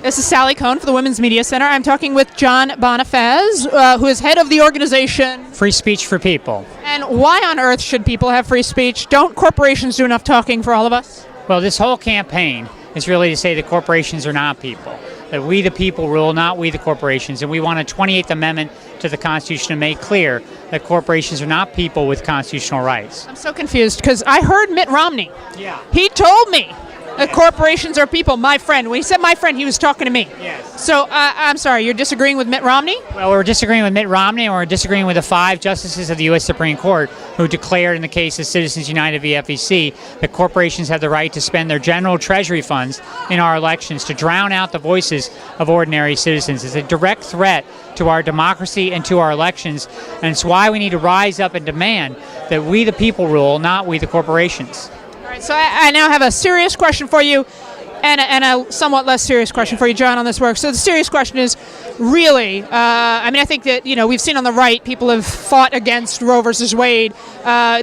This is Sally Kohn for the Women's Media Center. I'm talking with John Bonifaz, who is head of the organization Free Speech for People. And why on earth should people have free speech? Don't corporations do enough talking for all of us? Well, this whole campaign is really to say that corporations are not people, that we the people rule, not we the corporations. And we want a 28th Amendment to the Constitution to make clear that corporations are not people with constitutional rights. I'm so confused because I heard Mitt Romney. Yeah. He told me that corporations are people, my friend. When he said my friend, he was talking to me. Yes. So I'm sorry, you're disagreeing with Mitt Romney? Well, we're disagreeing with Mitt Romney, and we're disagreeing with the 5 justices of the U.S. Supreme Court who declared in the case of Citizens United v. FEC that corporations have the right to spend their general treasury funds in our elections to drown out the voices of ordinary citizens. It's a direct threat to our democracy and to our elections, and it's why we need to rise up and demand that we the people rule, not we the corporations. All right, so I now have a serious question for you and a somewhat less serious question for you, John, on this work. So the serious question is, really, I think that, we've seen on the right, people have fought against Roe versus Wade,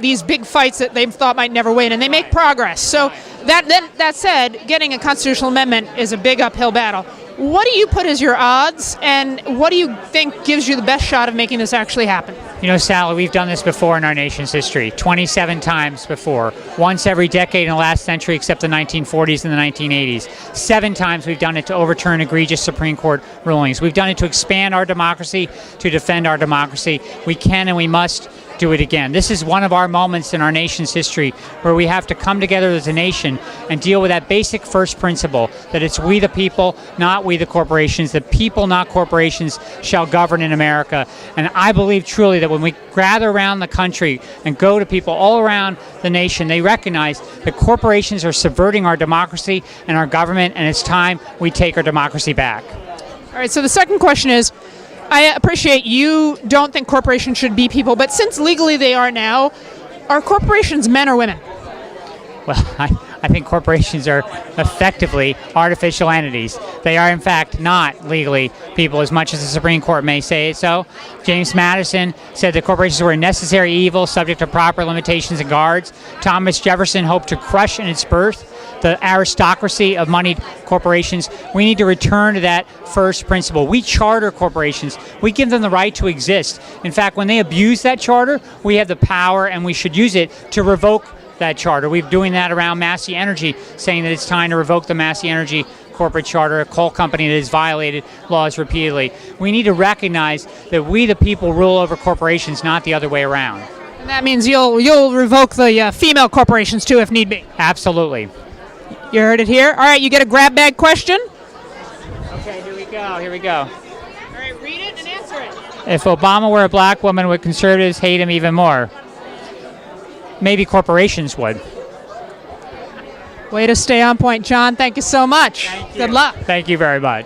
these big fights that they thought might never win, and they make progress. So that said, getting a constitutional amendment is a big uphill battle. What do you put as your odds, and what do you think gives you the best shot of making this actually happen? Sally, we've done this before in our nation's history, 27 times before, once every decade in the last century except the 1940s and the 1980s. 7 times we've done it to overturn egregious Supreme Court rulings. We've done it to expand our democracy, to defend our democracy. We can and we must do it again. This is one of our moments in our nation's history where we have to come together as a nation and deal with that basic first principle, that it's we the people, not we the corporations, that people, not corporations, shall govern in America. And I believe truly that when we gather around the country and go to people all around the nation, they recognize that corporations are subverting our democracy and our government, and it's time we take our democracy back. All right, so the second question is, I appreciate you don't think corporations should be people, but since legally they are now, are corporations men or women? Well, I think corporations are effectively artificial entities. They are, in fact, not legally people, as much as the Supreme Court may say it so. James Madison said that corporations were a necessary evil subject to proper limitations and guards. Thomas Jefferson hoped to crush in its birth the aristocracy of moneyed corporations. We need to return to that first principle. We charter corporations. We give them the right to exist. In fact, when they abuse that charter, we have the power, and we should use it to revoke that charter. We're doing that around Massey Energy, saying that it's time to revoke the Massey Energy corporate charter, a coal company that has violated laws repeatedly. We need to recognize that we the people rule over corporations, not the other way around. And that means you'll revoke the female corporations too, if need be. Absolutely. You heard it here. All right, you get a grab bag question. Okay, here we go. All right, read it and answer it. If Obama were a black woman, would conservatives hate him even more? Maybe corporations would. Way to stay on point, John. Thank you so much. Thank you. Good luck. Thank you very much.